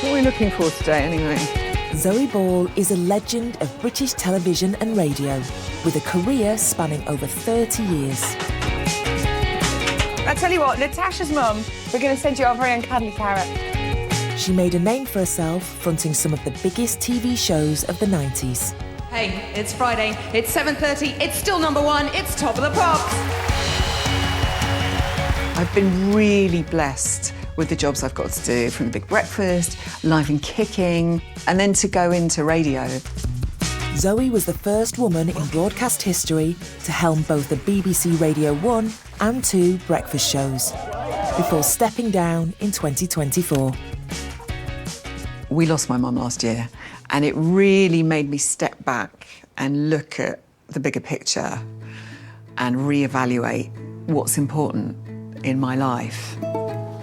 What are we looking for today, anyway? Zoe Ball is a legend of British television and radio, with a career spanning over 30 years. I tell you what, Natasha's mum, we're going to send you our very own cuddly carrot. She made a name for herself fronting some of the biggest TV shows of the 90s. Hey, it's Friday, it's 7:30, it's still #1, it's Top of the Pops. I've been really blessed with the jobs I've got to do, from The Big Breakfast, Live and Kicking, and then to go into radio. Zoe was the first woman in broadcast history to helm both the BBC Radio 1 and 2 breakfast shows, before stepping down in 2024. We lost my mum last year, and it really made me step back and look at the bigger picture and reevaluate what's important in my life.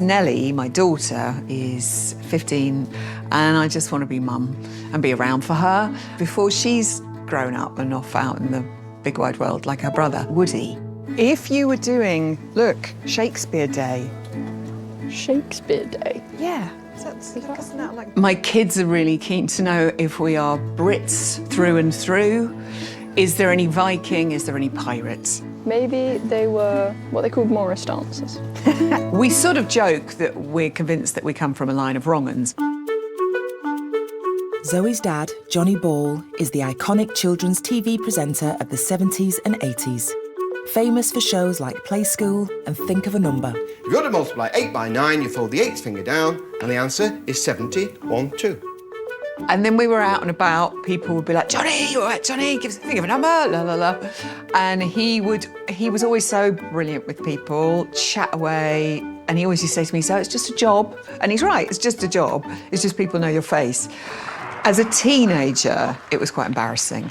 Nellie, my daughter, is 15, and I just want to be mum and be around for her before she's grown up and off out in the big wide world like her brother, Woody. If you were doing, look, Shakespeare Day. Shakespeare Day? Yeah. My kids are really keen to know if we are Brits through and through. Is there any Viking? Is there any pirates? Maybe they were what they called Morris dancers. We sort of joke that we're convinced that we come from a line of wrong uns. Zoe's dad, Johnny Ball, is the iconic children's TV presenter of the 70s and 80s. Famous for shows like Play School and Think of a Number. If you want to multiply 8 by 9, you fold the 8th finger down, and the answer is 70, 1, 2. And then we were out and about, people would be like, Johnny, you all right, Johnny? Think of a number, la, la, la. And he was always so brilliant with people, chat away, and he always used to say to me, so it's just a job. And he's right, it's just a job. It's just people know your face. As a teenager, it was quite embarrassing.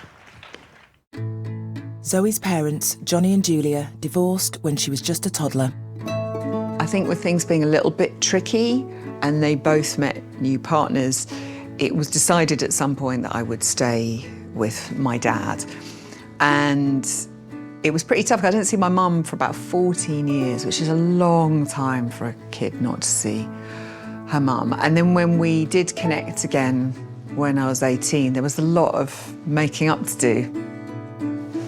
Zoe's parents, Johnny and Julia, divorced when she was just a toddler. I think with things being a little bit tricky, and they both met new partners, it was decided at some point that I would stay with my dad. And it was pretty tough. I didn't see my mum for about 14 years, which is a long time for a kid not to see her mum. And then when we did connect again when I was 18, there was a lot of making up to do.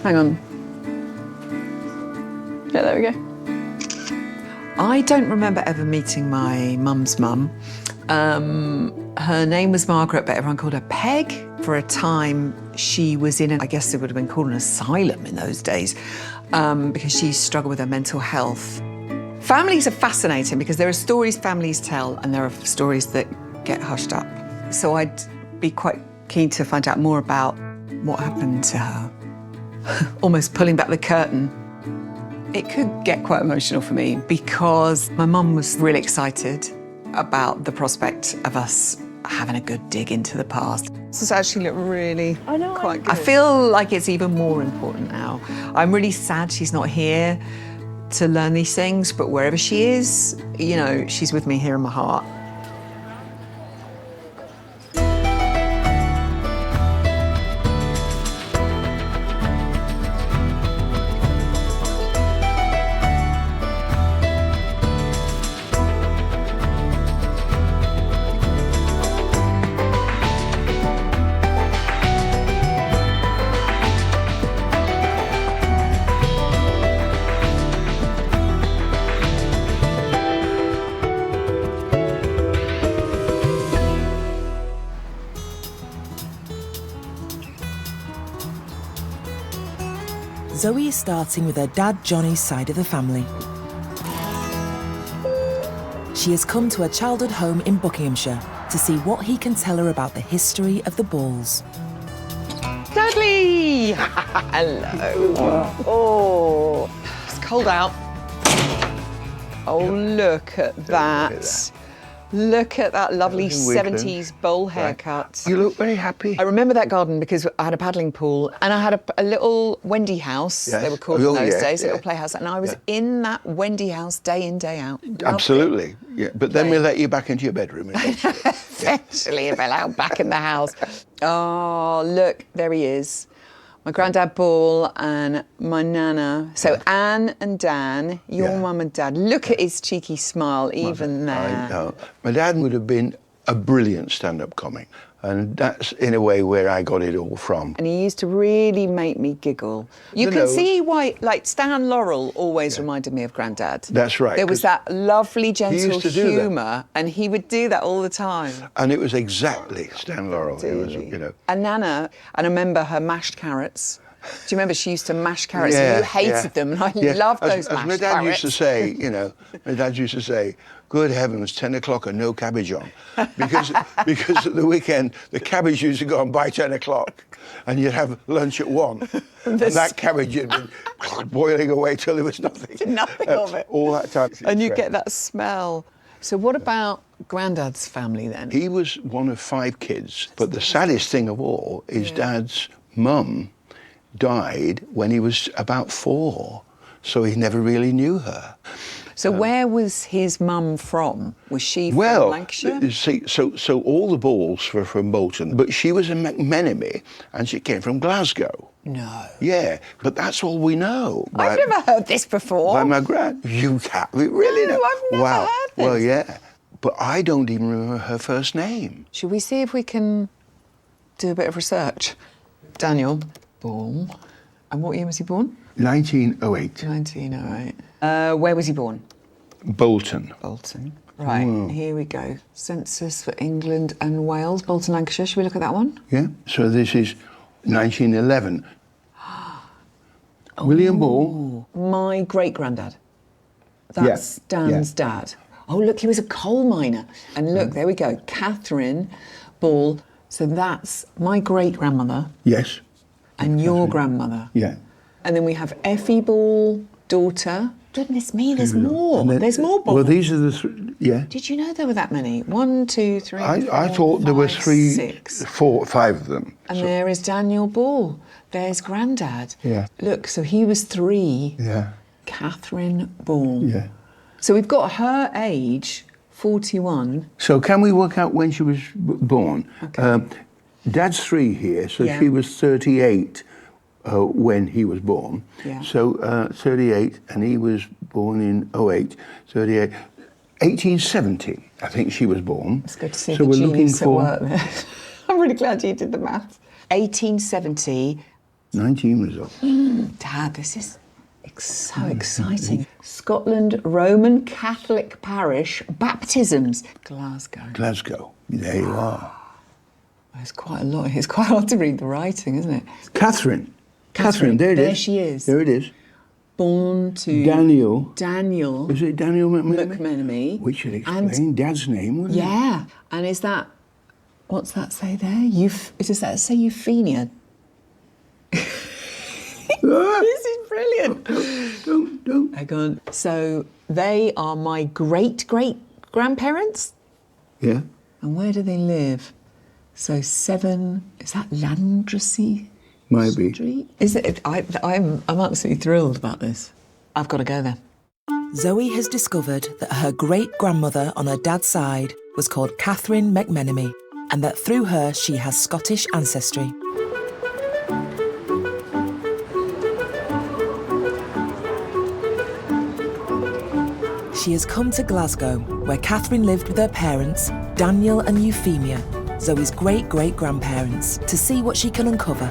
Hang on. Yeah, there we go. I don't remember ever meeting my mum's mum. Her name was Margaret, but everyone called her Peg. For a time, she was in, I guess it would have been called an asylum in those days, because she struggled with her mental health. Families are fascinating because there are stories families tell and there are stories that get hushed up. So I'd be quite keen to find out more about what happened to her. Almost pulling back the curtain. It could get quite emotional for me because my mum was really excited about the prospect of us having a good dig into the past. This has actually looked really quite good. I feel like it's even more important now. I'm really sad she's not here to learn these things, but wherever she is, you know, she's with me here in my heart. Zoe is starting with her dad Johnny's side of the family. She has come to her childhood home in Buckinghamshire to see what he can tell her about the history of the Balls. Dudley! Hello. Oh, it's cold out. Oh, look at that. Look at that lovely 70s bowl haircut. You look very happy. I remember that garden because I had a paddling pool and I had a little Wendy house, Yes. they were called Oh, in those yeah, days, a yeah. little playhouse, and I was in that Wendy house day in, day out. Absolutely, yeah. But then we let you back into your bedroom. Eventually, if allowed back in the house. Oh, look, there he is. My granddad Paul and my nana. So Anne and Dan, your Yeah. mum and dad. Look at his cheeky smile, even there. I know. My dad would have been a brilliant stand-up comic. And that's, in a way, where I got it all from. And he used to really make me giggle. You The can nose. see why, like, Stan Laurel always reminded me of Grandad. That's right, There was 'cause that lovely, gentle used to do that. humour, and he would do that all the time. And it was exactly Stan Laurel. It was, you know. And Nana, and I remember her mashed carrots. Do you remember she used to mash carrots and you hated them, and I loved those as mashed my dad carrots. used to say, you know, my dad used to say, good heavens, 10 o'clock and no cabbage on. Because at the weekend, the cabbage used to go on by 10 o'clock and you'd have lunch at 1. And that cabbage had been boiling away till there was nothing. Nothing of it. All that time. And you get that smell. So what about Grandad's family then? He was one of 5 kids, but the saddest thing of all is Dad's mum died when he was about 4, so he never really knew her. So where was his mum from? Was she from Well, Lancashire? see, so all the Balls were from Bolton, but she was a McMenemy, and she came from Glasgow. No. Yeah, but that's all we know. I've never heard this before. By my grand. You have really? No, I've never wow. heard this. Well, yeah, but I don't even remember her first name. Should we see if we can do a bit of research? Daniel Ball. And what year was he born? 1908. 1908. Where was he born? Bolton. Bolton. Right, here we go. Census for England and Wales, Bolton, Lancashire. Should we look at that one? Yeah. So this is 1911. William Ball. My great-granddad. That's Yeah, Dan's dad. Oh, look, he was a coal miner. And look, there we go. Catherine Ball. So that's my great-grandmother Yes. and your grandmother. Yeah. And then we have Effie Ball, daughter. Goodness me, there's more. And then- There's more Balls. Well, these are the yeah. Did you know there were that many? 1, 2, 3, I 4, thought there were 5, 3, 6. 4, 5 of them. And So- there is Daniel Ball. There's Grandad. Yeah. Look, so he was 3. Yeah. Catherine Ball. Yeah. So we've got her age, 41. So can we work out when she was born? Okay. Dad's 3 here, so Yeah. she was 38 when he was born. Yeah. So 38, and he was born in 08, 38. 1870, I think she was born. It's good to see so the we're looking genius at for work there. I'm really glad you did the maths. 1870. 19 was up. Dad, this is so exciting. Scotland Roman Catholic Parish baptisms. Glasgow. Glasgow. There you are. There's quite a lot. It's quite hard to read the writing, isn't it? Catherine. Catherine, there it is. There she is. There it is. Born to Daniel. Daniel Is it Daniel McMenemy? McMenemy. Which should And- explain Dad's name, wouldn't it? Yeah. And is that, what's that say there? Does that say Euphemia? This is brilliant. Don't. Hang on. So they are my great-great-grandparents? Yeah. And where do they live? So 7, is that Landrecy Might be. Street? Is it? I'm absolutely thrilled about this. I've got to go there. Zoe has discovered that her great-grandmother on her dad's side was called Catherine McMenemy, and that through her she has Scottish ancestry. She has come to Glasgow, where Catherine lived with her parents, Daniel and Euphemia, Zoe's great-great-grandparents, to see what she can uncover.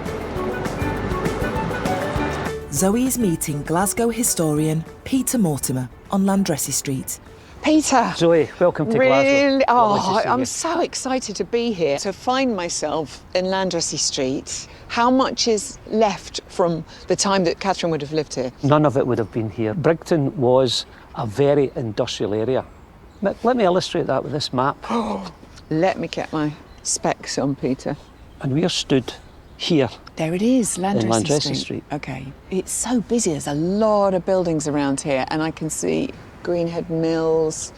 Zoe is meeting Glasgow historian Peter Mortimer on Landrecy Street. Peter. Zoe, welcome to Glasgow. Really? Lovely to see I'm you. so excited to be here, to find myself in Landrecy Street. How much is left from the time that Catherine would have lived here? None of it would have been here. Brigton was a very industrial area. Let me illustrate that with this map. Let me get my specs on, Peter. And we are stood here. There it is, Landrecy, Landrecy Street. Okay. It's so busy. There's a lot of buildings around here, and I can see Greenhead Mills,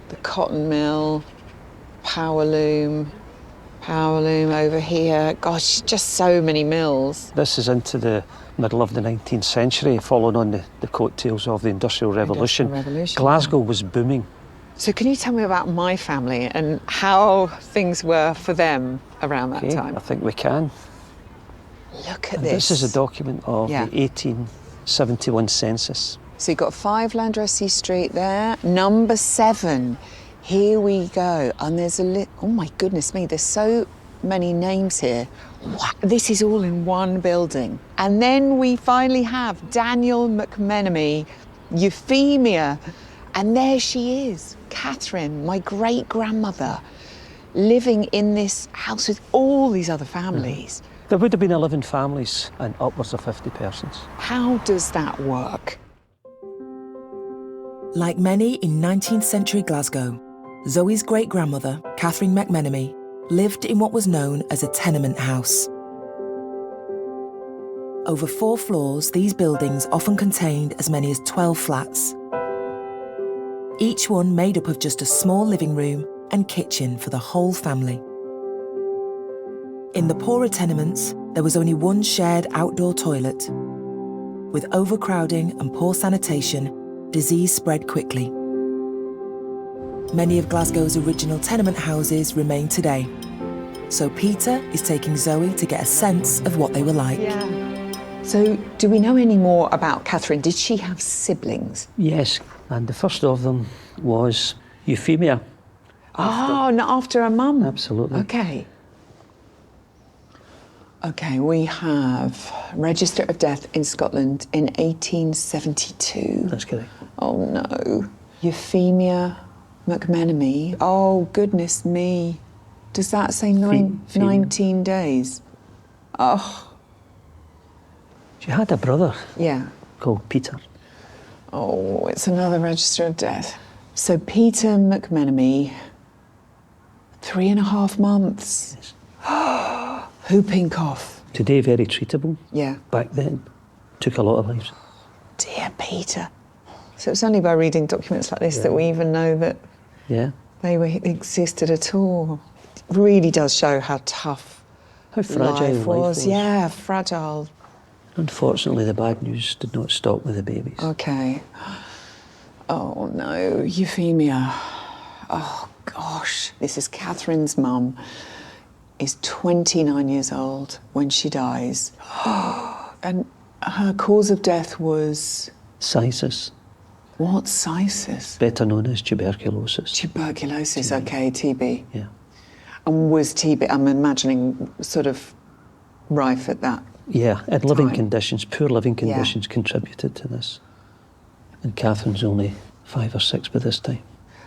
the cotton mill, power loom over here. Gosh, just so many mills. This is into the middle of the 19th century, following on the coattails of the Industrial Revolution. Glasgow was booming. So can you tell me about my family and how things were for them around that Okay, time? I think we can. Look at And this. this is a document of Yeah. the 1871 census. So you've got 5 Landrecy Street there. Number 7 Here we go. And there's oh my goodness me, there's so many names here. What? This is all in one building. And then we finally have Daniel McMenemy, Euphemia, and there she is, Catherine, my great-grandmother, living in this house with all these other families. There would have been 11 families and upwards of 50 persons. How does that work? Like many in 19th century Glasgow, Zoe's great-grandmother, Catherine McMenemy, lived in what was known as a tenement house. Over 4 floors, these buildings often contained as many as 12 flats, each one made up of just a small living room and kitchen for the whole family. In the poorer tenements, there was only one shared outdoor toilet. With overcrowding and poor sanitation, disease spread quickly. Many of Glasgow's original tenement houses remain today. So Peter is taking Zoe to get a sense of what they were like. Yeah. So do we know any more about Catherine? Did she have siblings? Yes, and the first of them was Euphemia. After her mum? Absolutely. Okay. Okay, we have Register of Death in Scotland in 1872. That's correct. Oh no. Euphemia McMenemy. Oh goodness me. Does that say 19 days? Oh. She had a brother Yeah. called Peter. Oh, it's another Register of Death. So Peter McMenemy, 3.5 months. Yes. Whooping cough. Today, very treatable. Yeah. Back then, took a lot of lives. Dear Peter. So it's only by reading documents like this that we even know that Yeah. they existed at all. It really does show how tough How fragile life was. was. Yeah, fragile. Unfortunately, the bad news did not stop with the babies. Okay. Oh no, Euphemia. Oh gosh, this is Catherine's mum. Is 29 years old when she dies. And her cause of death was... Phthisis, What? Phthisis? better known as tuberculosis. Tuberculosis, okay, TB. Yeah. And was TB, I'm imagining, sort of rife at that? Yeah, and living Time. conditions, poor living conditions contributed to this. And Catherine's only 5 or 6 by this time.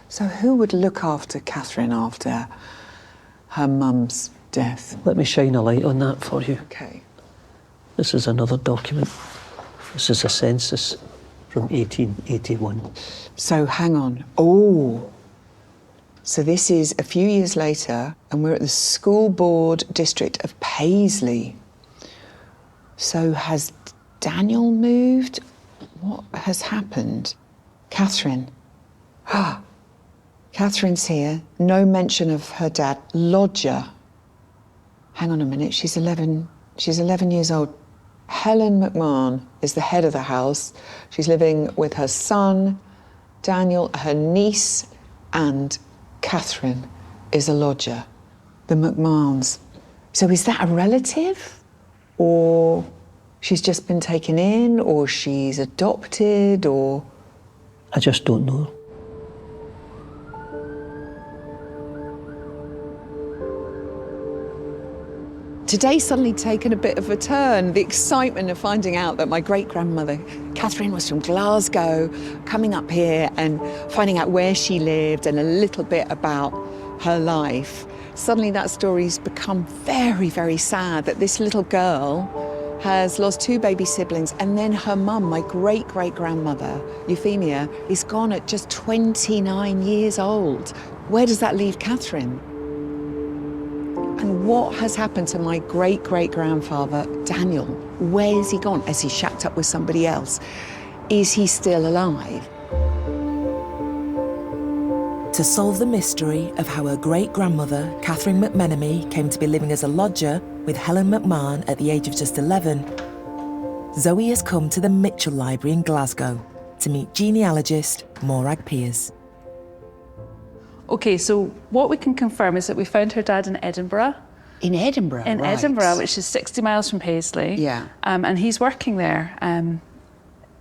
So who would look after Catherine after her mum's death? Let me shine a light on that for you. Okay. This is another document. This is a census from 1881. So hang on. Oh. So this is a few years later, and we're at the School Board District of Paisley. So has Daniel moved? What has happened? Catherine. Catherine's here. No mention of her dad. Lodger. Hang on a minute. She's 11 years old. Helen McMahon is the head of the house. She's living with her son, Daniel, her niece, and Catherine is a lodger. The McMahons. So is that a relative? Or she's just been taken in, or she's adopted, or... I just don't know. Today's suddenly taken a bit of a turn. The excitement of finding out that my great-grandmother, Catherine, was from Glasgow, coming up here and finding out where she lived and a little bit about her life. Suddenly that story's become very, very sad that this little girl has lost 2 baby siblings, and then her mum, my great-great-grandmother, Euphemia, is gone at just 29 years old. Where does that leave Catherine? And what has happened to my great-great-grandfather, Daniel? Where's he gone? Has he shacked up with somebody else? Is he still alive? To solve the mystery of how her great-grandmother, Catherine McMenemy, came to be living as a lodger with Helen McMahon at the age of just 11, Zoe has come to the Mitchell Library in Glasgow to meet genealogist Morag Piers. Okay, so what we can confirm is that we found her dad in Edinburgh. In Edinburgh, In right. Edinburgh, which is 60 miles from Paisley. Yeah. And he's working there.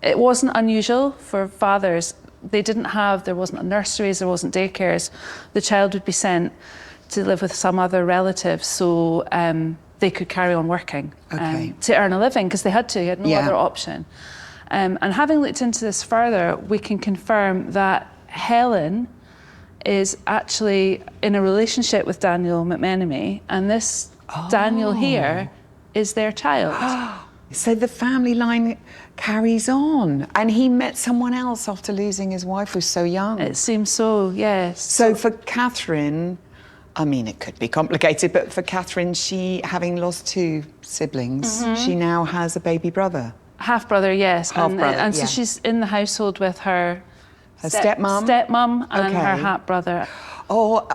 It wasn't unusual for fathers there wasn't nurseries, there wasn't daycares. The child would be sent to live with some other relative so they could carry on working to earn a living, because they had had no other option. And having looked into this further, we can confirm that Helen is actually in a relationship with Daniel McMenemy, and this Daniel here is their child. So the family line carries on, and he met someone else after losing his wife who was so young. It seems so, yes. So for Catherine, I mean, it could be complicated, but for Catherine, she, having lost 2 siblings, she now has a baby brother. Half-brother, yes. Half-brother, and so she's in the household with her stepmum? Stepmum and her half-brother. Oh,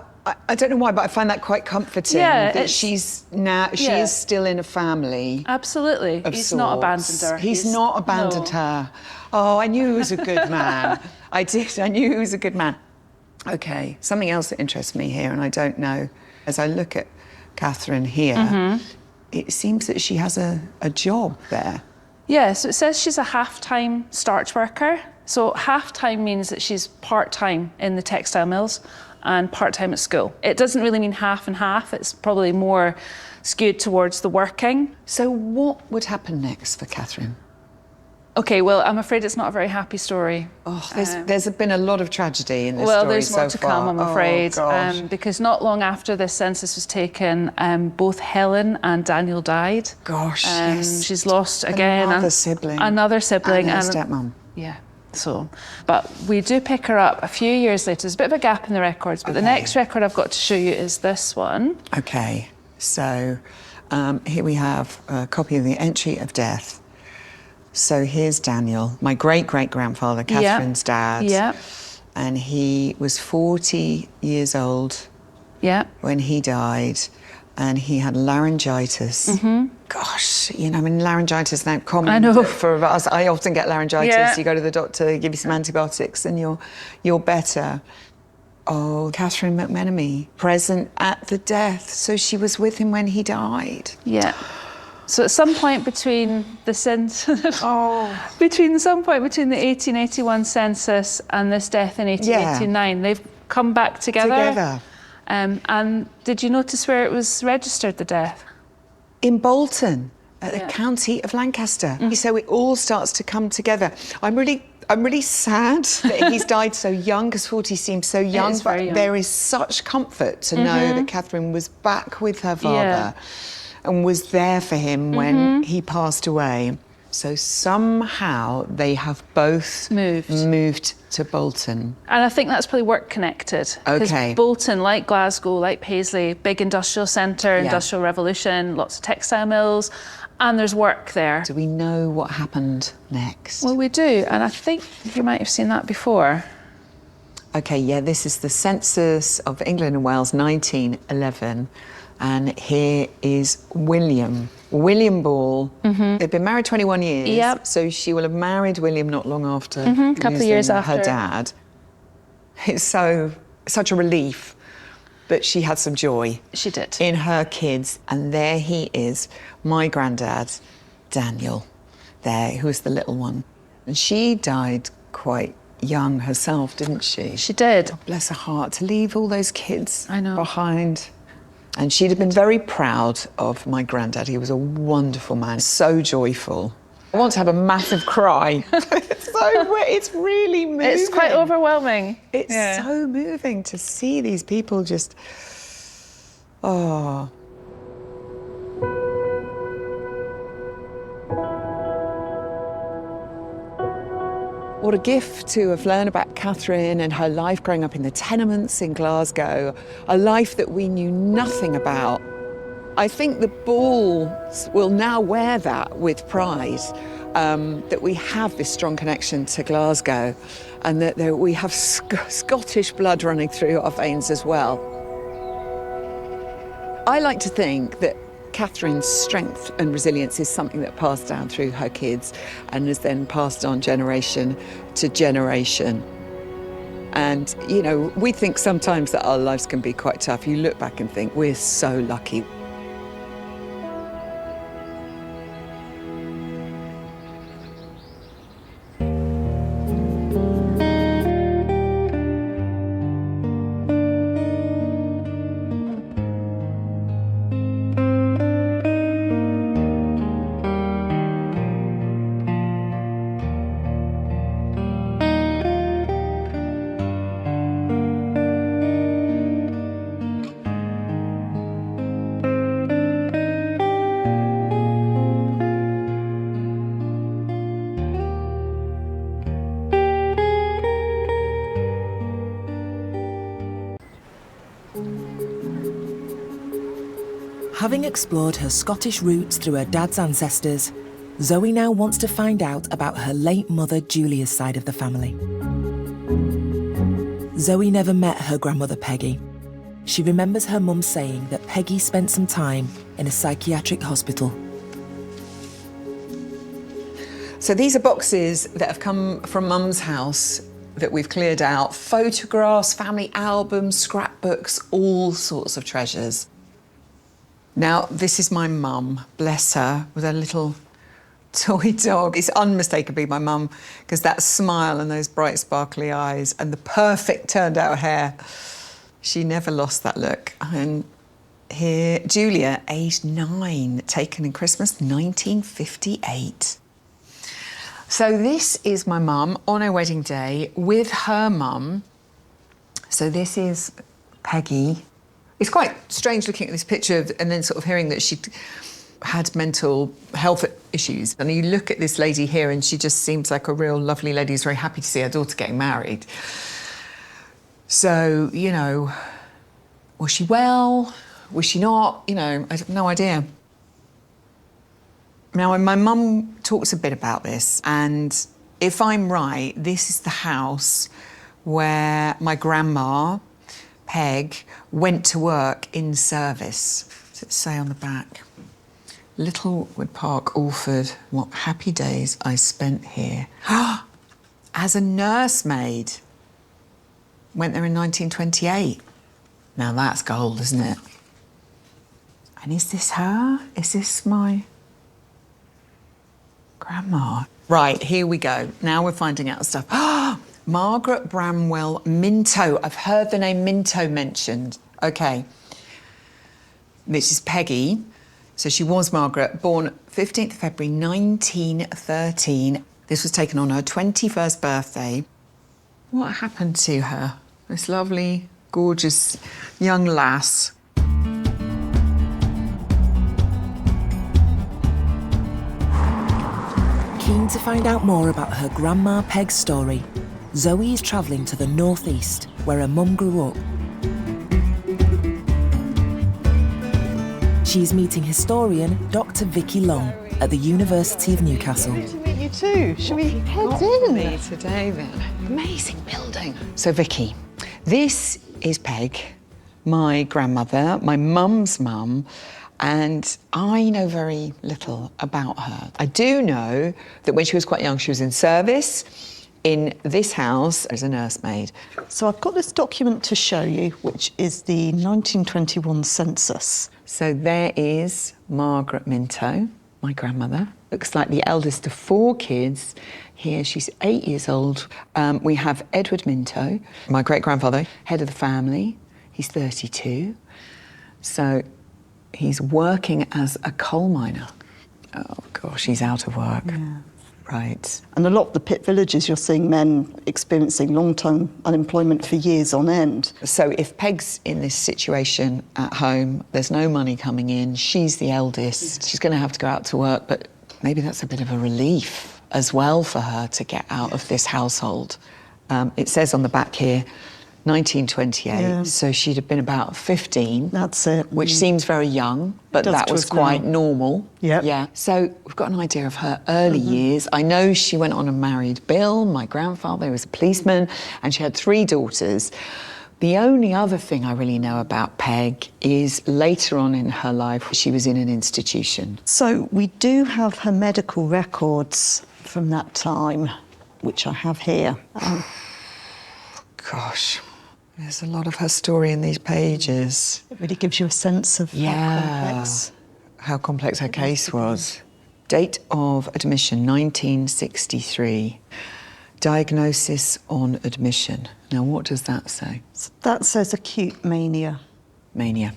I don't know why, but I find that quite comforting. Yeah, that she is still in a family. Absolutely. He's not abandoned her. He's not abandoned her. Oh, I knew he was a good man. I did. I knew he was a good man. Okay, something else that interests me here, and I don't know, as I look at Catherine here, it seems that she has a job there. Yeah, so it says she's a half-time starch worker. So half-time means that she's part-time in the textile mills and part-time at school. It doesn't really mean half and half, it's probably more skewed towards the working. So what would happen next for Catherine? Okay, well, I'm afraid it's not a very happy story. Oh, there's been a lot of tragedy in this well, story there's more so to come, far. I'm afraid, Oh, gosh. because not long after this census was taken, both Helen and Daniel died. Gosh, yes. She's lost again Another sibling. Another sibling, and her stepmom. Yeah. So, but we do pick her up a few years later. There's a bit of a gap in the records, but the next record I've got to show you is this one. Okay, so here we have a copy of the entry of death. So here's Daniel, my great-great-grandfather, Catherine's dad. Yeah. And he was 40 years old when he died, and he had laryngitis. Gosh, you know, I mean, laryngitis now common. I know. For us. I often get laryngitis. Yeah. You go to the doctor, they give you some antibiotics, and you're better. Oh, Catherine McMenemy, present at the death. So she was with him when he died. Yeah. So at some point between the between the 1881 census and this death in 1889, they've come back together. And did you notice where it was registered, the death? In Bolton, at the county of Lancaster. So it all starts to come together. I'm really sad that he's died so young, because 40 seems so young, but young. There is such comfort to know that Catherine was back with her father and was there for him when he passed away. So somehow they have both moved to Bolton. And I think that's probably work connected. Okay. Bolton, like Glasgow, like Paisley, big industrial centre, industrial revolution, lots of textile mills, and there's work there. Do we know what happened next? Well, we do, and I think you might have seen that before. Okay, yeah, this is the census of England and Wales, 1911. And here is William Ball. They've been married 21 years. So she will have married William not long after a couple of years after her dad. It's such a relief, but she had some joy. She did. In her kids. And there he is, my granddad, Daniel, there, who was the little one. And she died quite young herself, didn't she? She did. God bless her heart, to leave all those kids behind. And she'd have been very proud of my granddad. He was a wonderful man, so joyful. I want to have a massive cry. It's really moving. It's quite overwhelming. It's so moving to see these people just, oh. What a gift to have learned about Catherine and her life growing up in the tenements in Glasgow, a life that we knew nothing about. I think the Balls will now wear that with pride, that we have this strong connection to Glasgow and that we have Scottish blood running through our veins as well. I like to think that Catherine's strength and resilience is something that passed down through her kids and is then passed on generation to generation. And, you know, we think sometimes that our lives can be quite tough. You look back and think, we're so lucky. Having explored her Scottish roots through her dad's ancestors, Zoe now wants to find out about her late mother Julia's side of the family. Zoe never met her grandmother Peggy. She remembers her mum saying that Peggy spent some time in a psychiatric hospital. So these are boxes that have come from Mum's house that we've cleared out. Photographs, family albums, scrapbooks, all sorts of treasures. Now, this is my mum, bless her, with her little toy dog. It's unmistakably my mum, because that smile and those bright, sparkly eyes and the perfect turned-out hair. She never lost that look. And here, Julia, aged 9, taken in Christmas 1958. So this is my mum on her wedding day with her mum. So this is Peggy. It's quite strange looking at this picture and then sort of hearing that she had mental health issues. And you look at this lady here and she just seems like a real lovely lady who's very happy to see her daughter getting married. So, you know, was she well? Was she not? You know, I have no idea. Now, my mum talks a bit about this, and if I'm right, this is the house where my grandma, Peg, went to work in service. Does it say on the back? Littlewood Park, Alford, what happy days I spent here. As a nursemaid. Went there in 1928. Now that's gold, isn't it? And is this her? Is this my grandma? Right, here we go. Now we're finding out stuff. Margaret Bramwell Minto. I've heard the name Minto mentioned. Okay. This is Peggy. So she was Margaret, born 15th February 1913. This was taken on her 21st birthday. What happened to her? This lovely, gorgeous young lass. Keen to find out more about her grandma Peg's story, Zoe is travelling to the northeast, where her mum grew up. She's meeting historian Dr. Vicky Long at the University of Newcastle. Good to meet you too. Shall we head in? Today then. Amazing building. So Vicky, this is Peg, my grandmother, my mum's mum, and I know very little about her. I do know that when she was quite young, she was in service in this house as a nursemaid. So I've got this document to show you, which is the 1921 census. So there is Margaret Minto, my grandmother. Looks like the eldest of 4 kids. Here, she's 8 years old. We have Edward Minto, my great-grandfather, head of the family. He's 32. So he's working as a coal miner. Oh, gosh, he's out of work. Yeah. Right. And a lot of the pit villages, you're seeing men experiencing long-term unemployment for years on end. So if Peg's in this situation at home, there's no money coming in, she's the eldest, she's going to have to go out to work, but maybe that's a bit of a relief as well for her to get out of this household. It says on the back here, 1928, so she'd have been about 15. That's it. Which seems very young, but that was quite normal. Yep. Yeah. So we've got an idea of her early years. I know she went on and married Bill, my grandfather, who was a policeman, and she had 3 daughters. The only other thing I really know about Peg is later on in her life, she was in an institution. So we do have her medical records from that time, which I have here. Gosh. There's a lot of her story in these pages. It really gives you a sense of how complex her case was. Date of admission, 1963. Diagnosis on admission. Now, what does that say? So that says acute mania. Mania.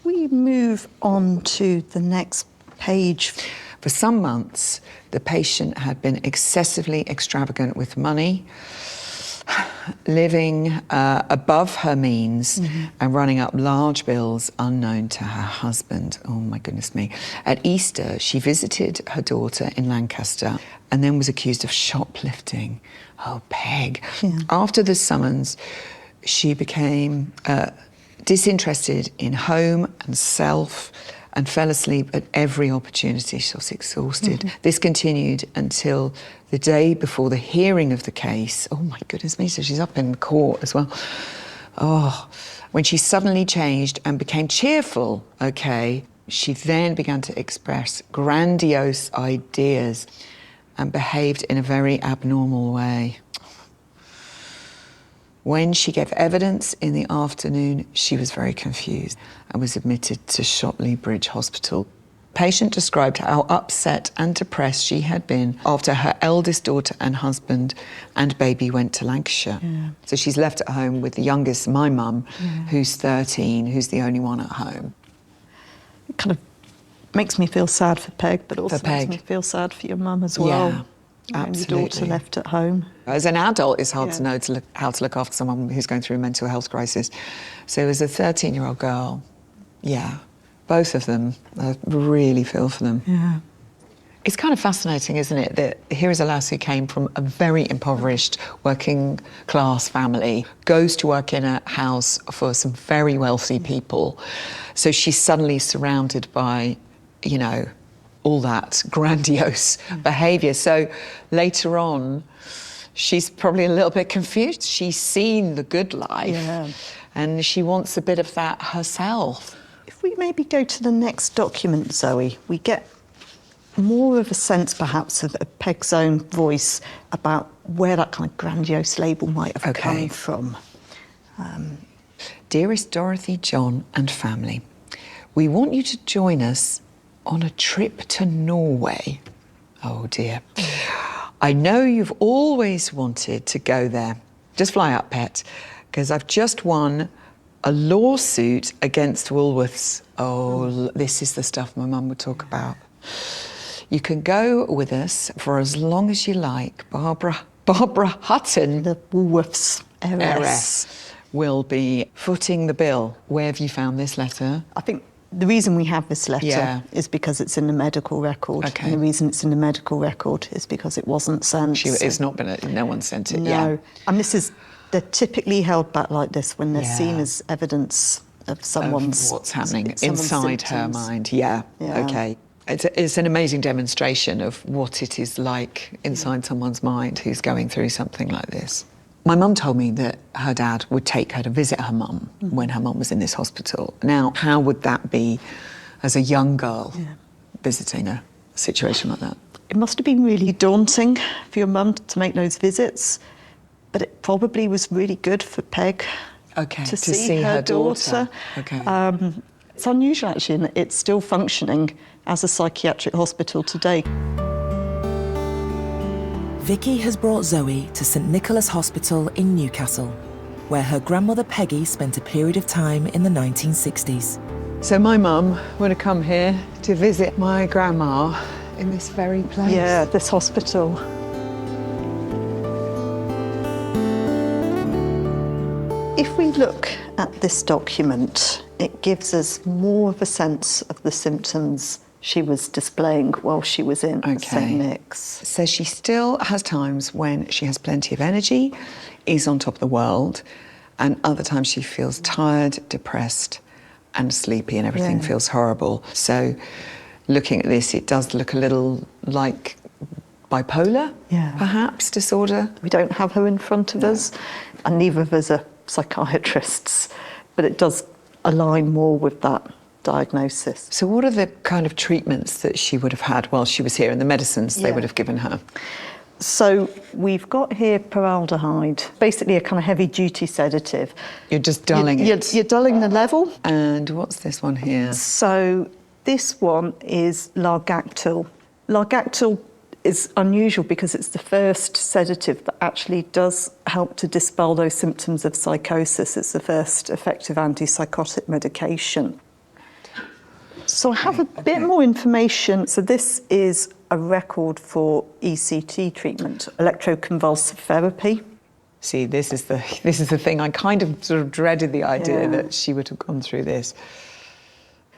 We move on to the next page. For some months, the patient had been excessively extravagant with money, living above her means and running up large bills unknown to her husband. Oh, my goodness me. At Easter, she visited her daughter in Lancaster and then was accused of shoplifting. Oh, Peg. Yeah. After the summons, she became disinterested in home and self, and fell asleep at every opportunity. She was exhausted. This continued until the day before the hearing of the case. Oh my goodness me, so she's up in court as well. Oh, when she suddenly changed and became cheerful, okay, she then began to express grandiose ideas and behaved in a very abnormal way. When she gave evidence in the afternoon, she was very confused and was admitted to Shotley Bridge Hospital. Patient described how upset and depressed she had been after her eldest daughter and husband and baby went to Lancashire. Yeah. So she's left at home with the youngest, my mum, who's 13, who's the only one at home. It kind of makes me feel sad for Peg, but also makes me feel sad for your mum as well. Yeah. Absolutely. Your daughter left at home. As an adult, it's hard to know how to look after someone who's going through a mental health crisis. So as a 13-year-old girl, both of them, I really feel for them. Yeah. It's kind of fascinating, isn't it, that here is a lass who came from a very impoverished working class family, goes to work in a house for some very wealthy people. So she's suddenly surrounded by, you know, all that grandiose behaviour. So later on, she's probably a little bit confused. She's seen the good life and she wants a bit of that herself. If we maybe go to the next document, Zoe, we get more of a sense perhaps of Peg's own voice about where that kind of grandiose label might have come from. Dearest Dorothy, John and family, we want you to join us on a trip to Norway. Oh dear. I know you've always wanted to go there. Just fly up, pet, because I've just won a lawsuit against Woolworths. Oh, this is the stuff my mum would talk about. You can go with us for as long as you like. Barbara Hutton, the Woolworths heiress, will be footing the bill. Where have you found this letter? I think the reason we have this letter is because it's in the medical record. And the reason it's in the medical record is because it wasn't sent. It's not been, no one sent it, No. And they're typically held back like this when they're seen as evidence of someone's... what's happening inside her mind, okay. It's an amazing demonstration of what it is like inside someone's mind who's going through something like this. My mum told me that her dad would take her to visit her mum when her mum was in this hospital. Now, how would that be as a young girl visiting a situation like that? It must have been really daunting for your mum to make those visits, but it probably was really good for Peg to see her daughter. It's unusual, actually, in that it's still functioning as a psychiatric hospital today. Vicky has brought Zoe to St Nicholas Hospital in Newcastle, where her grandmother Peggy spent a period of time in the 1960s. So my mum would have come here to visit my grandma in this very place. Yeah, this hospital. If we look at this document, it gives us more of a sense of the symptoms she was displaying while she was in St Nick's. So she still has times when she has plenty of energy, is on top of the world, and other times she feels tired, depressed and sleepy and everything feels horrible. So looking at this, it does look a little like bipolar, perhaps, disorder. We don't have her in front of us, and neither of us are psychiatrists, but it does align more with that diagnosis. So what are the kind of treatments that she would have had while she was here and the medicines they would have given her? So we've got here paraldehyde, basically a kind of heavy-duty sedative. You're just dulling it? You're dulling the level. And what's this one here? So this one is Largactil. Largactil is unusual because it's the first sedative that actually does help to dispel those symptoms of psychosis. It's the first effective antipsychotic medication. So I have a bit more information. So this is a record for ECT treatment, electroconvulsive therapy. See, this is the thing. I kind of sort of dreaded the idea that she would have gone through this.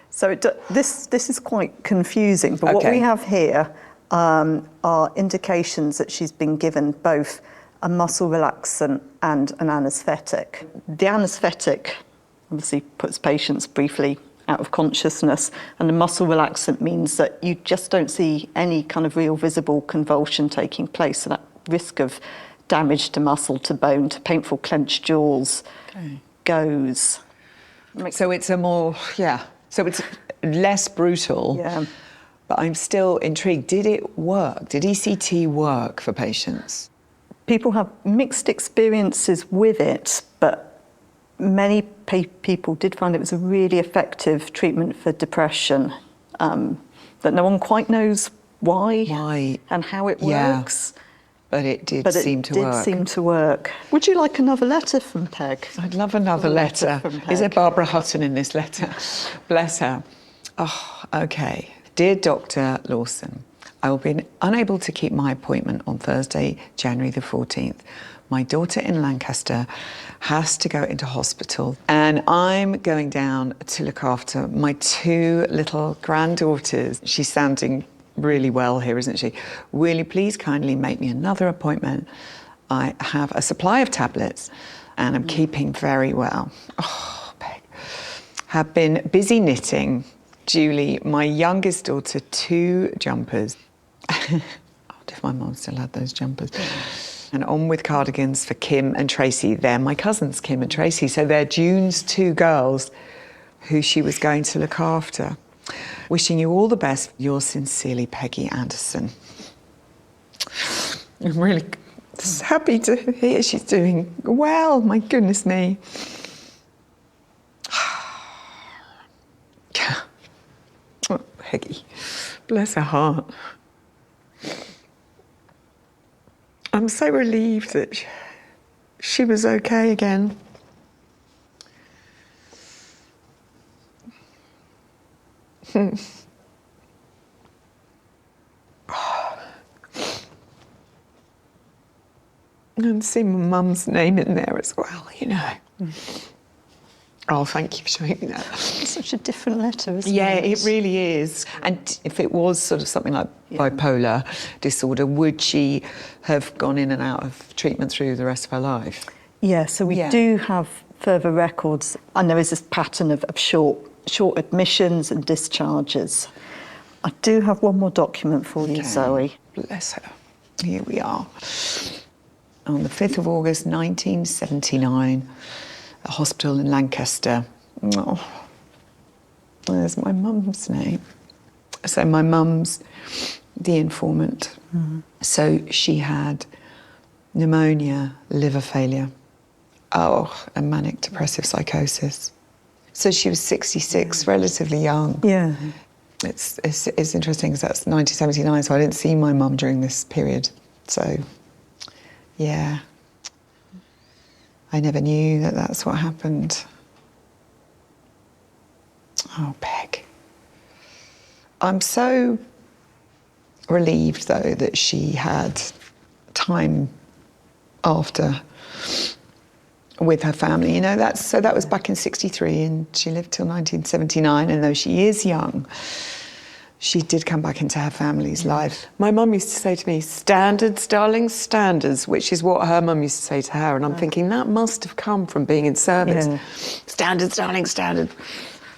So this is quite confusing, but what we have here are indications that she's been given both a muscle relaxant and an anaesthetic. The anaesthetic obviously puts patients briefly out of consciousness, and the muscle relaxant means that you just don't see any kind of real visible convulsion taking place. So that risk of damage to muscle, to bone, to painful clenched jaws goes. So it's a more, so it's less brutal. Yeah. But I'm still intrigued. Did it work? Did ECT work for patients? People have mixed experiences with it, but many people did find it was a really effective treatment for depression, that no one quite knows why and how it works. But it did seem to work. It did seem to work. Would you like another letter from Peg? I'd love another letter. Is there Barbara Hutton in this letter? Bless her. Oh, okay. Dear Dr. Lawson, I will be unable to keep my appointment on Thursday, January the 14th. My daughter in Lancaster has to go into hospital, and I'm going down to look after my 2 little granddaughters. She's sounding really well here, isn't she? Will you please kindly make me another appointment? I have a supply of tablets and I'm keeping very well. Oh, Peg. Have been busy knitting Julie, my youngest daughter, 2 jumpers. Oh, if my mum still had those jumpers. And on with cardigans for Kim and Tracy. They're my cousins, Kim and Tracy. So they're June's 2 girls who she was going to look after. Wishing you all the best. Yours sincerely, Peggy Anderson. I'm really happy to hear she's doing well. My goodness me. Oh, Peggy, bless her heart. I'm so relieved that she was okay again. And see my mum's name in there as well, you know. Oh, thank you for showing me that. It's such a different letter, isn't it? Yeah, it really is. And if it was sort of something like bipolar disorder, would she have gone in and out of treatment through the rest of her life? Yeah, so we do have further records, and there is this pattern of short admissions and discharges. I do have one more document for you, Zoe. Bless her. Here we are. On the 5th of August, 1979, a hospital in Lancaster. Oh, there's my mum's name. So my mum's the informant. So she had pneumonia, liver failure, and manic depressive psychosis. So she was 66, relatively young. Yeah. It's interesting because that's 1979, so I didn't see my mum during this period. So, yeah. I never knew that that's what happened. Oh, Peg. I'm so relieved, though, that she had time after with her family. You know, that was back in 63 and she lived till 1979, and though she is young, she did come back into her family's life. My mum used to say to me, standards, darling, standards, which is what her mum used to say to her, and I'm thinking that must have come from being in service. Yeah. Standards, darling, standard.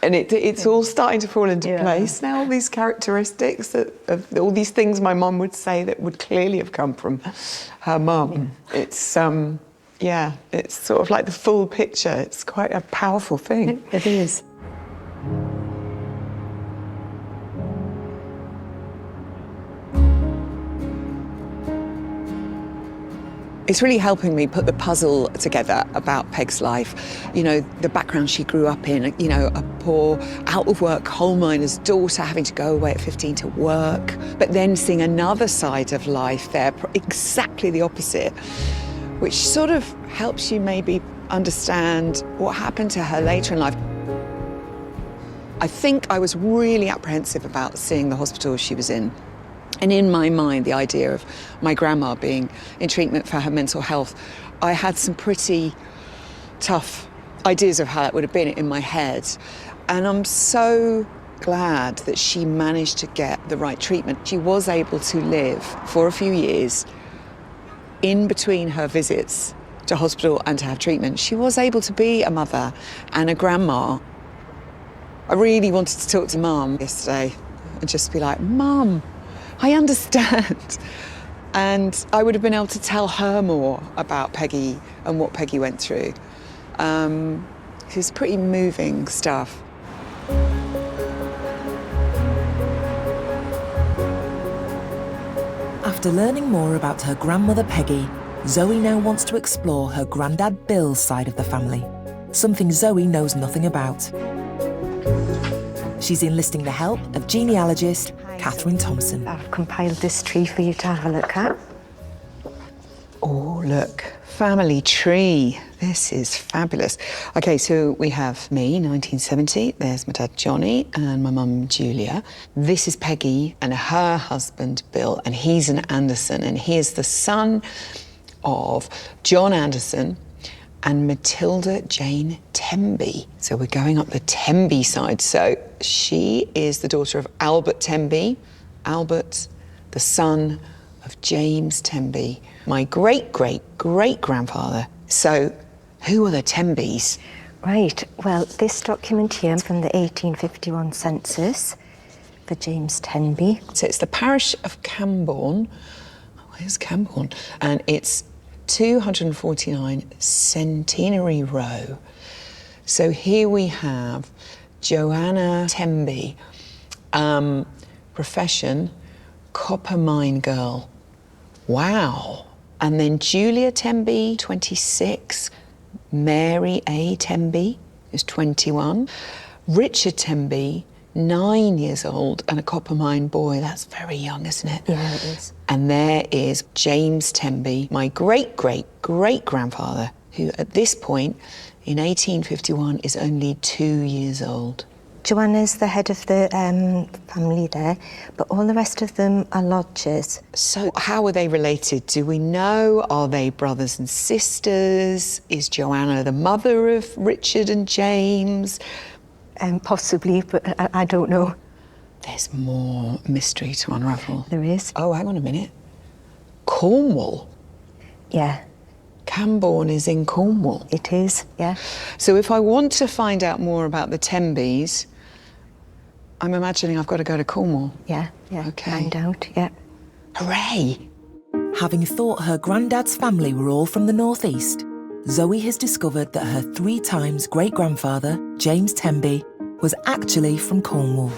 And it's all starting to fall into place now, all these characteristics, of all these things my mum would say that would clearly have come from her mum. It's, it's sort of like the full picture. It's quite a powerful thing. It is. It's really helping me put the puzzle together about Peg's life. You know, the background she grew up in, you know, a poor, out-of-work coal miner's daughter having to go away at 15 to work, but then seeing another side of life there, exactly the opposite, which sort of helps you maybe understand what happened to her later in life. I think I was really apprehensive about seeing the hospital she was in. And in my mind, the idea of my grandma being in treatment for her mental health, I had some pretty tough ideas of how that would have been in my head. And I'm so glad that she managed to get the right treatment. She was able to live for a few years in between her visits to hospital and to have treatment, she was able to be a mother and a grandma. I really wanted to talk to Mum yesterday and just be like, Mum, I understand. And I would have been able to tell her more about Peggy and what Peggy went through. It was pretty moving stuff. After learning more about her grandmother Peggy, Zoe now wants to explore her granddad Bill's side of the family, something Zoe knows nothing about. She's enlisting the help of genealogist Catherine Thompson. I've compiled this tree for you to have a look at. Oh, look, family tree. This is fabulous. Okay, so we have me, 1970. There's my dad, Johnny, and my mum, Julia. This is Peggy and her husband, Bill, and he's an Anderson, and he is the son of John Anderson and Matilda Jane Temby. So we're going up the Temby side. So she is the daughter of Albert Temby. Albert, the son of James Temby, my great-great-great-grandfather. So who are the Tembys? Right, well, this document here is from the 1851 census for James Tenby. So it's the parish of Camborne. Where's Camborne? And it's 249 Centenary Row. So here we have Joanna Temby, profession, copper mine girl. Wow. And then Julia Temby, 26. Mary A. Temby is 21. Richard Temby, 9 years old, and a copper mine boy. That's very young, isn't it? Yeah, it is. And there is James Temby, my great-great-great-grandfather, who at this point, in 1851, is only 2 years old. Joanna's the head of the family there, but all the rest of them are lodgers. So how are they related? Do we know? Are they brothers and sisters? Is Joanna the mother of Richard and James? Possibly, but I don't know. There's more mystery to unravel. There is. Oh, hang on a minute. Cornwall? Yeah. Camborne is in Cornwall. It is, yeah. So if I want to find out more about the Tembys, I'm imagining I've got to go to Cornwall. Yeah, yeah. Okay. Find out, yeah. Hooray! Having thought her granddad's family were all from the northeast, Zoe has discovered that her 3 times great-grandfather, James Temby, was actually from Cornwall.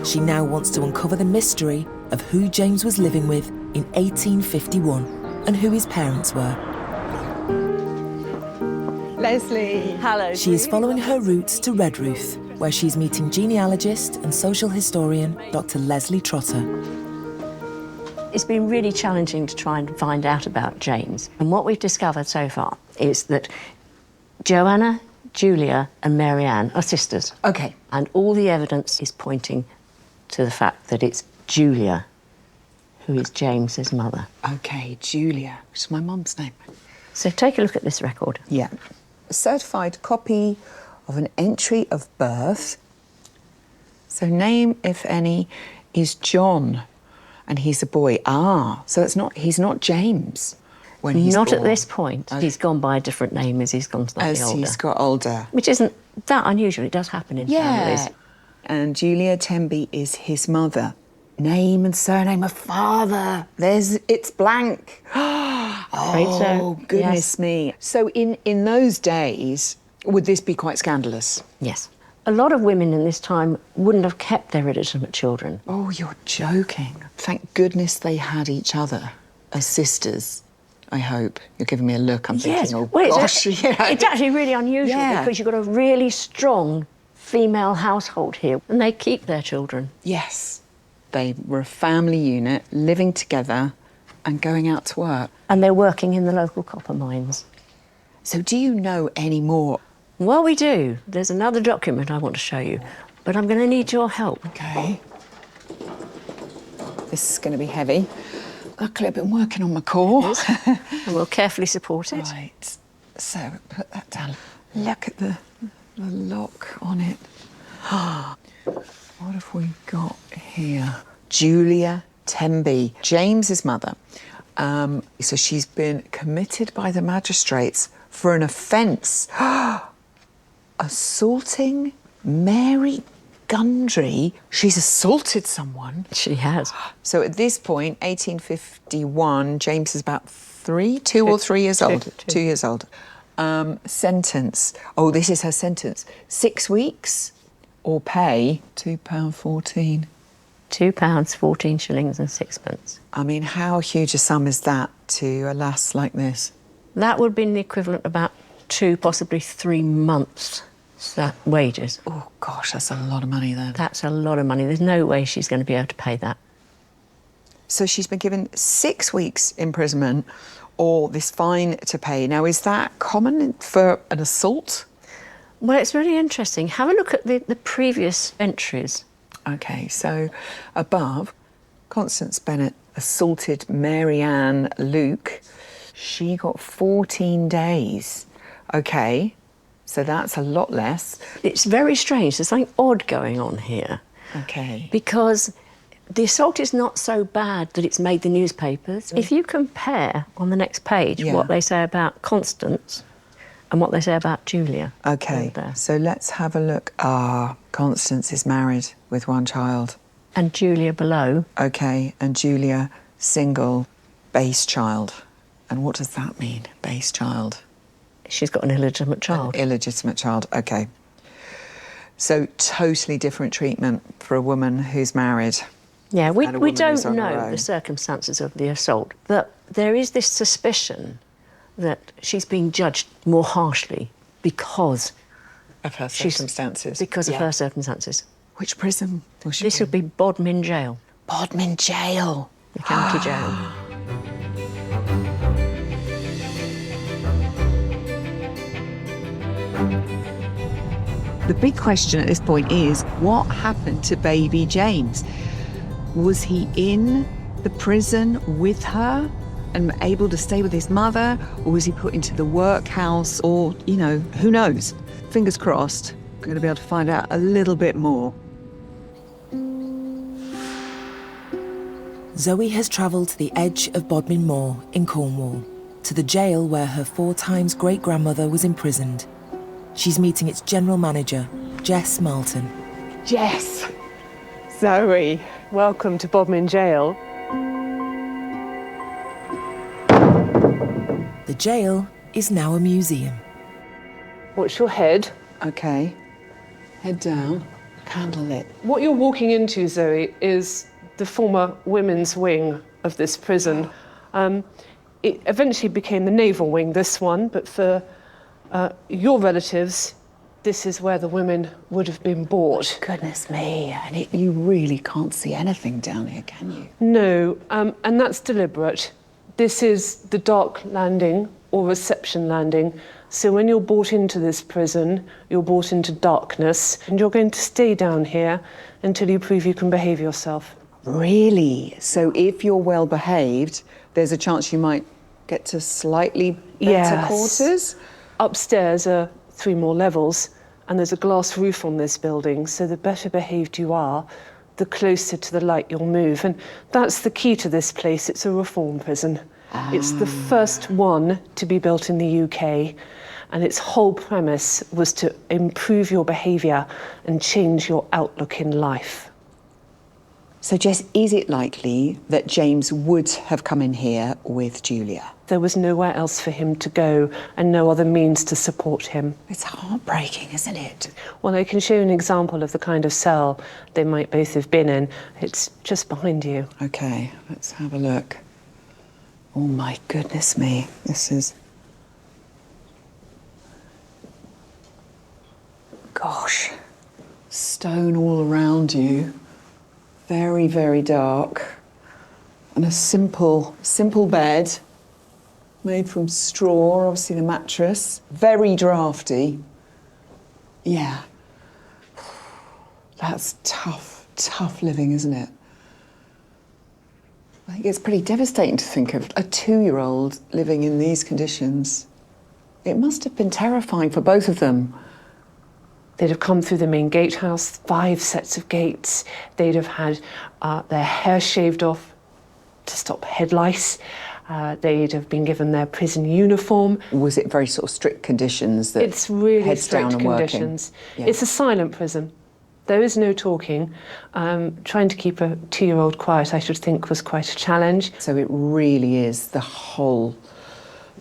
She now wants to uncover the mystery of who James was living with in 1851 and who his parents were. Leslie. Hello. She is following her roots to Redruth, where she's meeting genealogist and social historian Dr. Leslie Trotter. It's been really challenging to try and find out about James. And what we've discovered so far is that Joanna, Julia and Mary Ann are sisters. Okay. And all the evidence is pointing to the fact that it's Julia who is James's mother. Okay, Julia, which is my mum's name. So take a look at this record. Yeah. A certified copy of an entry of birth. So name, if any, is John, and he's a boy. Ah, so he's not James when he's Not born. at this point. Okay. He's gone by a different name as he's gone slightly older. As he's got older. Which isn't that unusual. It does happen in families. And Julia Temby is his mother. Name and surname of father. It's blank. Afraid so. Oh, goodness Yes. me. So in those days, would this be quite scandalous? Yes. A lot of women in this time wouldn't have kept their illegitimate children. Oh, you're joking. Thank goodness they had each other as sisters, I hope. You're giving me a look. I'm thinking, oh, well, gosh. It's actually really unusual because you've got a really strong female household here and they keep their children. Yes. They were a family unit, living together and going out to work. And they're working in the local copper mines. So do you know any more? Well, we do. There's another document I want to show you, but I'm going to need your help. Okay. This is going to be heavy. Luckily, I've been working on my core. And we'll carefully support it. Right. So, put that down. Look at the lock on it. What have we got here? Julia Temby, James's mother. So she's been committed by the magistrates for an offence. Assaulting Mary Gundry. She's assaulted someone. She has. So at this point, 1851, James is about 2 or 3 years old. 2 years old. Sentence. Oh, this is her sentence. 6 weeks or pay £2.14. £2.14 and sixpence. I mean, how huge a sum is that to a lass like this? That would be the equivalent of about 2, possibly 3 months' wages. Oh, gosh, that's a lot of money then. That's a lot of money. There's no way she's going to be able to pay that. So she's been given 6 weeks imprisonment or this fine to pay. Now, is that common for an assault? Well, it's really interesting. Have a look at the previous entries. OK, so above, Constance Bennett assaulted Mary Ann Luke. She got 14 days. OK, so that's a lot less. It's very strange. There's something odd going on here. OK. Because the assault is not so bad that it's made the newspapers. If you compare on the next page what they say about Constance and what they say about Julia. OK, so let's have a look. Constance is married with 1 child. And Julia below. OK, and Julia, single, base child. And what does that mean, base child? She's got an illegitimate child. An illegitimate child, OK. So totally different treatment for a woman who's married. Yeah, we don't know the circumstances of the assault, but there is this suspicion that she's being judged more harshly because of her circumstances. Because of her circumstances. Which prison was she This would be Bodmin Jail. Bodmin Jail. The county jail. The big question at this point is, what happened to baby James? Was he in the prison with her and able to stay with his mother, or was he put into the workhouse, or, you know, who knows? Fingers crossed, I'm going to be able to find out a little bit more. Zoe has travelled to the edge of Bodmin Moor in Cornwall, to the jail where her 4 times great-grandmother was imprisoned. She's meeting its general manager, Jess Marlton. Jess, Zoe, welcome to Bodmin Jail. The jail is now a museum. Watch your head. OK. Head down, candle lit. What you're walking into, Zoe, is the former women's wing of this prison. It eventually became the naval wing, this one, but for your relatives, this is where the women would have been brought. Goodness me, and you really can't see anything down here, can you? No, and that's deliberate. This is the dark landing or reception landing. So when you're brought into this prison, you're brought into darkness, and you're going to stay down here until you prove you can behave yourself. Really? So if you're well behaved, there's a chance you might get to slightly better quarters? Upstairs are 3 more levels, and there's a glass roof on this building, so the better behaved you are, the closer to the light you'll move. And that's the key to this place. It's a reform prison. It's the first one to be built in the UK, and its whole premise was to improve your behaviour and change your outlook in life. So, Jess, is it likely that James would have come in here with Julia? There was nowhere else for him to go and no other means to support him. It's heartbreaking, isn't it? Well, I can show you an example of the kind of cell they might both have been in. It's just behind you. OK, let's have a look. Oh, my goodness me. This is... Gosh. Stone all around you. Very, very dark. And a simple bed made from straw, obviously the mattress. Very drafty. Yeah. That's tough living, isn't it? I think it's pretty devastating to think of a 2-year-old living in these conditions. It must have been terrifying for both of them. They'd have come through the main gatehouse, 5 sets of gates. They'd have had their hair shaved off to stop head lice. They'd have been given their prison uniform. Was it very sort of strict conditions that It's really heads strict down and conditions. Yeah. It's a silent prison. There is no talking. Trying to keep a 2-year-old quiet, I should think, was quite a challenge. So it really is the whole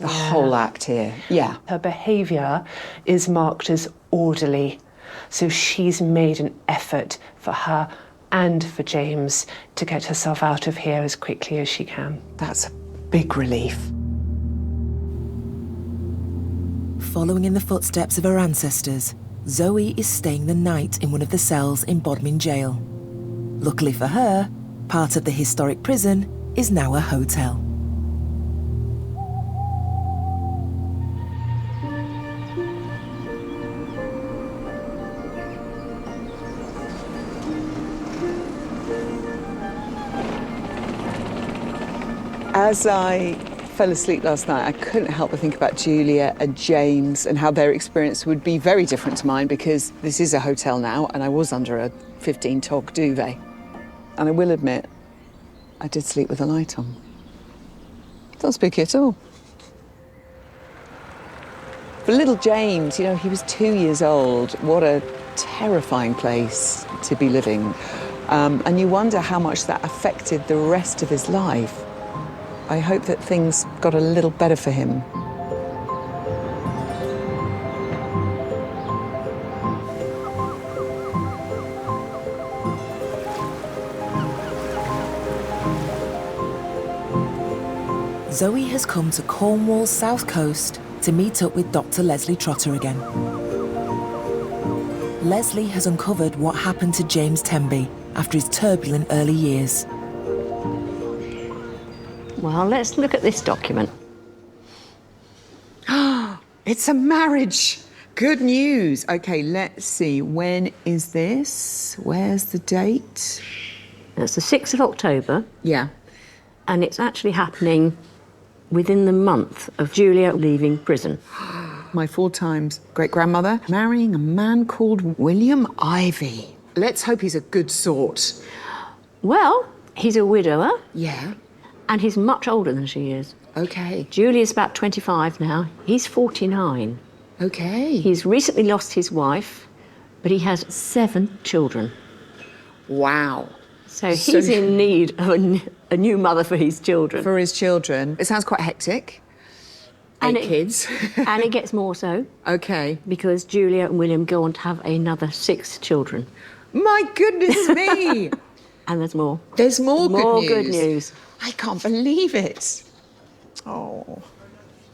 act here. Yeah. Her behaviour is marked as orderly. So she's made an effort for her and for James to get herself out of here as quickly as she can. That's a big relief. Following in the footsteps of her ancestors, Zoe is staying the night in one of the cells in Bodmin Jail. Luckily for her, part of the historic prison is now a hotel. As I fell asleep last night, I couldn't help but think about Julia and James and how their experience would be very different to mine, because this is a hotel now and I was under a 15-tog duvet. And I will admit, I did sleep with the light on. It's not spooky at all. For little James, you know, he was 2 years old. What a terrifying place to be living. And you wonder how much that affected the rest of his life. I hope that things got a little better for him. Zoe has come to Cornwall's south coast to meet up with Dr. Leslie Trotter again. Leslie has uncovered what happened to James Temby after his turbulent early years. Well, let's look at this document. It's a marriage. Good news. Okay, let's see. When is this? Where's the date? It's the 6th of October. Yeah. And it's actually happening within the month of Julia leaving prison. My 4 times great-grandmother marrying a man called William Ivy. Let's hope he's a good sort. Well, he's a widower. Yeah. And he's much older than she is. Okay. Julia's about 25 now. He's 49. Okay. He's recently lost his wife, but he has 7 children. Wow. So he's in need of a new mother for his children. For his children. It sounds quite hectic. 8 kids. And it gets more so. Okay. Because Julia and William go on to have another 6 children. My goodness me! And there's more. There's more good news. I can't believe it. Oh.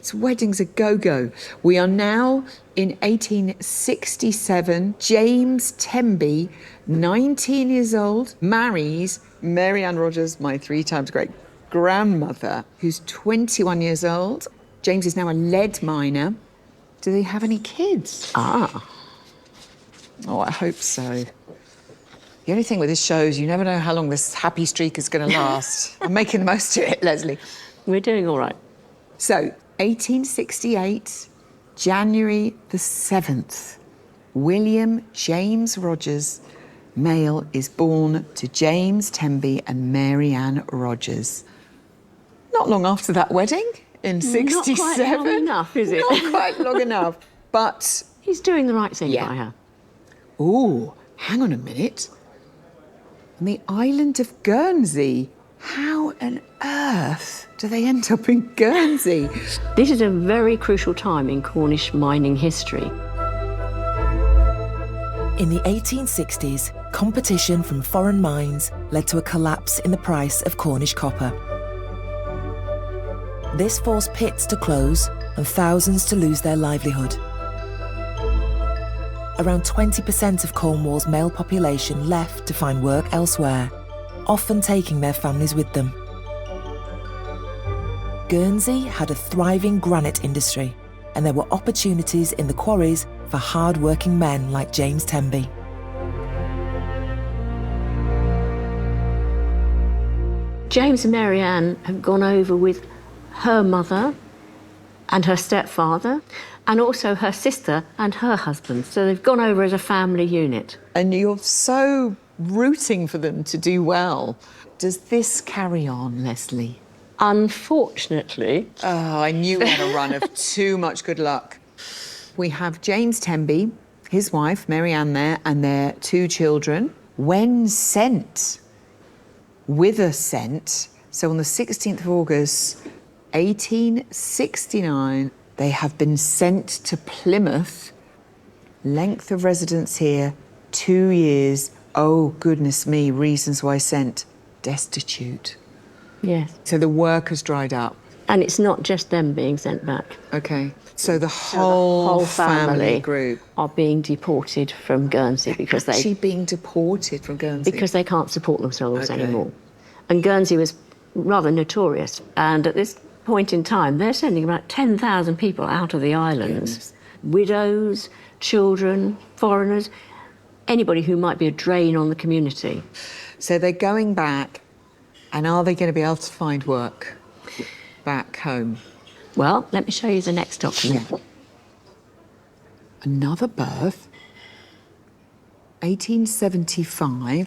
It's weddings a go-go. We are now in 1867. James Temby, 19 years old, marries Mary Ann Rogers, my 3 times great-grandmother, who's 21 years old. James is now a lead miner. Do they have any kids? Ah. Oh, I hope so. The only thing with this show is you never know how long this happy streak is going to last. I'm making the most of it, Leslie. We're doing all right. So, 1868, January the 7th, William James Rogers, male, is born to James Temby and Mary Ann Rogers. Not long after that wedding, in 67. Not quite long enough, is it? Not quite long enough, but... He's doing the right thing by her. Ooh, hang on a minute. On the island of Guernsey. How on earth do they end up in Guernsey? This is a very crucial time in Cornish mining history. In the 1860s, competition from foreign mines led to a collapse in the price of Cornish copper. This forced pits to close and thousands to lose their livelihood. Around 20% of Cornwall's male population left to find work elsewhere, often taking their families with them. Guernsey had a thriving granite industry, and there were opportunities in the quarries for hard-working men like James Temby. James and Mary Ann have gone over with her mother and her stepfather, and also her sister and her husband. So they've gone over as a family unit. And you're so rooting for them to do well. Does this carry on, Leslie? Unfortunately... Oh, I knew we had a run of too much good luck. We have James Temby, his wife, Mary Ann there, and their 2 children. When sent, with a scent, so on the 16th of August, 1869, they have been sent to Plymouth. Length of residence here, 2 years. Oh, goodness me, reasons why sent. Destitute. Yes. So the work has dried up. And it's not just them being sent back. Okay. So the whole family group are being deported from Guernsey because actually being deported from Guernsey because they can't support themselves anymore. And Guernsey was rather notorious. And at this point in time, they're sending about 10,000 people out of the islands. Widows, children, foreigners, anybody who might be a drain on the community. So they're going back, and are they going to be able to find work back home? Well, let me show you the next document. Yeah. Another birth, 1875,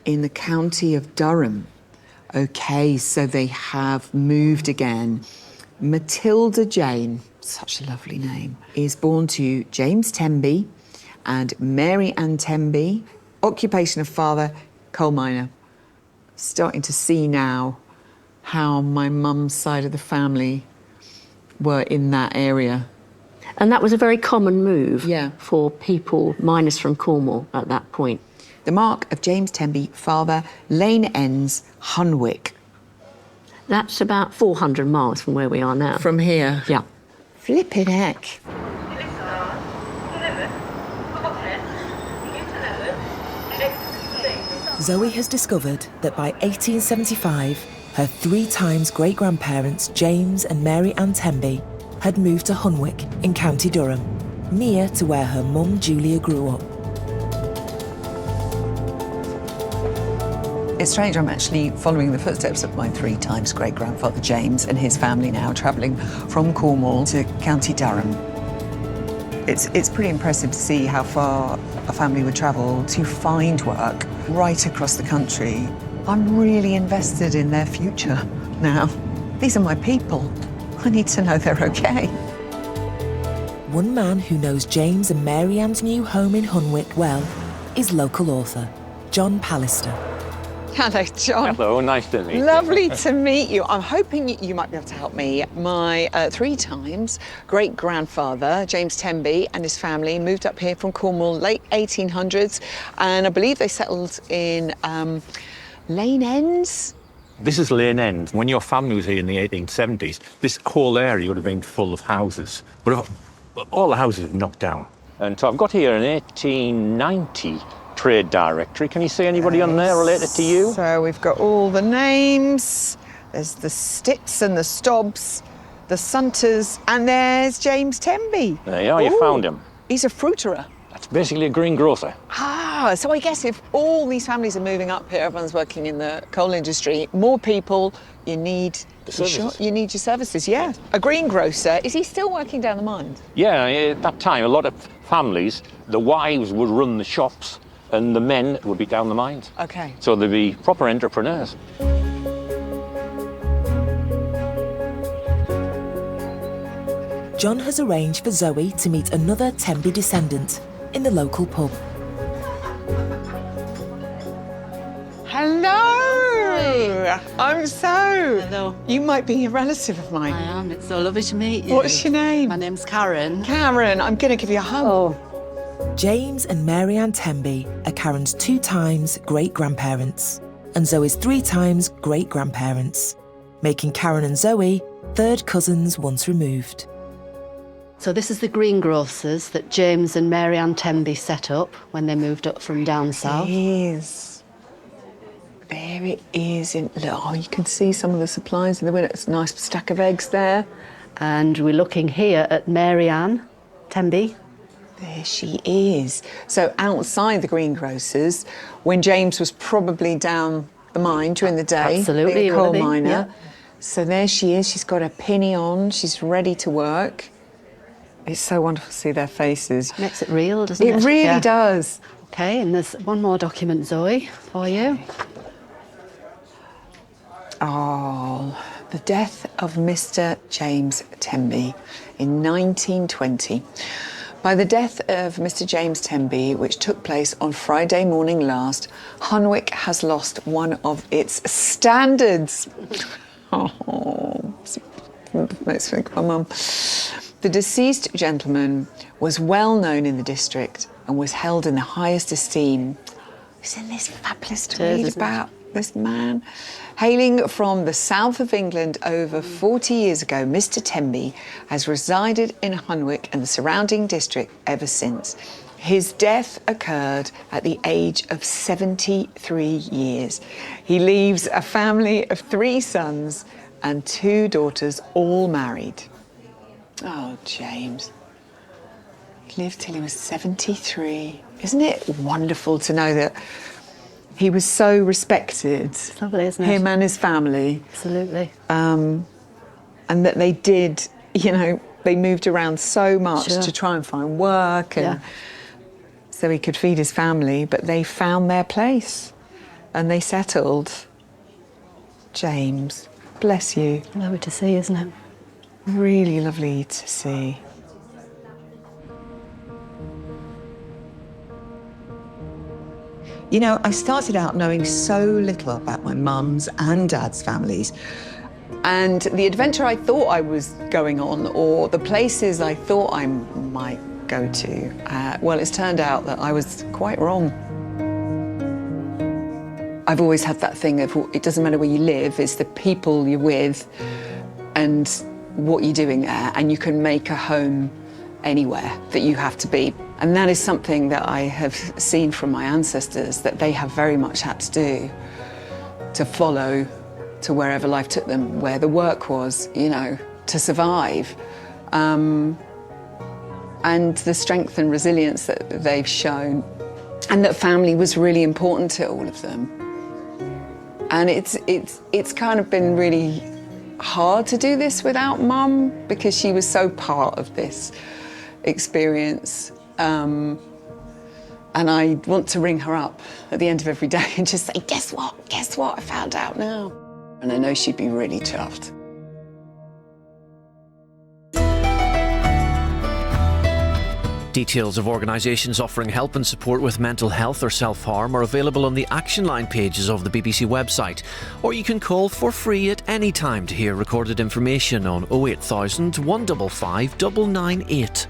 in the county of Durham. Okay, so they have moved again. Matilda Jane, such a lovely name, is born to James Temby and Mary Ann Temby. Occupation of father, coal miner. Starting to see now how my mum's side of the family were in that area. And that was a very common move for people, miners from Cornwall at that point. The mark of James Temby, father, Lane Ends, Hunwick. That's about 400 miles from where we are now. From here? Yeah. Flippin' heck. Zoe has discovered that by 1875, her 3 times great-grandparents, James and Mary Ann Temby, had moved to Hunwick in County Durham, near to where her mum Julia grew up. It's strange, I'm actually following the footsteps of my 3 times great-grandfather James and his family now, travelling from Cornwall to County Durham. It's pretty impressive to see how far a family would travel to find work right across the country. I'm really invested in their future now. These are my people. I need to know they're okay. One man who knows James and Mary Ann's new home in Hunwick well is local author John Pallister. Hello, John. Hello, nice to meet you. Lovely to meet you. I'm hoping you might be able to help me. My 3 times great-grandfather, James Temby, and his family moved up here from Cornwall late 1800s, and I believe they settled in Lane Ends. This is Lane End. When your family was here in the 1870s, this whole area would have been full of houses, but all the houses have knocked down. And so I've got here an 1890 trade directory. Can you see anybody on there related to you? So we've got all the names. There's the Stitts and the Stobbs, the Sunters, and there's James Temby. There you are, you found him. He's a fruiterer. That's basically a greengrocer. Ah, so I guess if all these families are moving up here, everyone's working in the coal industry, more people, you need you need your services, yeah. A greengrocer, is he still working down the mine? Yeah, at that time, a lot of families, the wives would run the shops and the men would be down the mines. Okay. So they'd be proper entrepreneurs. John has arranged for Zoe to meet another Temby descendant in the local pub. Hello! Hello. You might be a relative of mine. I am. It's so lovely to meet you. What's your name? My name's Karen. Karen, I'm going to give you a hug. Oh. James and Mary Ann Temby are Karen's 2 times great-grandparents and Zoe's 3 times great-grandparents, making Karen and Zoe 3rd cousins once removed. So this is the greengrocers that James and Mary Ann Temby set up when they moved up from down south. It is. There it is. Oh, you can see some of the supplies in the window. It's a nice stack of eggs there. And we're looking here at Mary Ann Temby. There she is. So outside the greengrocers, when James was probably down the mine during the day, Absolutely, being a coal yeah. miner. So there she is. She's got her pinny on. She's ready to work. It's so wonderful to see their faces. Makes it real, doesn't it? It really does. Okay, and there's one more document, Zoe, for you. Oh, the death of Mr. James Tenby in 1920. By the death of Mr. James Tenby, which took place on Friday morning last, Hunwick has lost one of its standards. Oh, makes me think of my mum. The deceased gentleman was well known in the district and was held in the highest esteem. Isn't this fabulous to read about this man? Hailing from the south of England over 40 years ago, Mr. Tenby has resided in Hunwick and the surrounding district ever since. His death occurred at the age of 73 years. He leaves a family of 3 sons and 2 daughters, all married. Oh, James. He lived till he was 73. Isn't it wonderful to know that he was so respected? It's lovely, isn't it? Him and his family. Absolutely. And that they did, you know, they moved around so much Sure. to try and find work and so he could feed his family, but they found their place and they settled. James, bless you. Lovely to see, isn't it? Really lovely to see. You know, I started out knowing so little about my mum's and dad's families. And the adventure I thought I was going on, or the places I thought I might go to, well, it's turned out that I was quite wrong. I've always had that thing of it doesn't matter where you live, it's the people you're with and what you're doing there, and you can make a home anywhere that you have to be. And that is something that I have seen from my ancestors, that they have very much had to do to follow to wherever life took them, where the work was, you know, to survive. And the strength and resilience that they've shown, and that family was really important to all of them. And it's kind of been really hard to do this without Mum, because she was so part of this experience. And I want to ring her up at the end of every day and just say, guess what, I found out now. And I know she'd be really chuffed. Details of organisations offering help and support with mental health or self-harm are available on the Action Line pages of the BBC website, or you can call for free at any time to hear recorded information on 08000 155 998.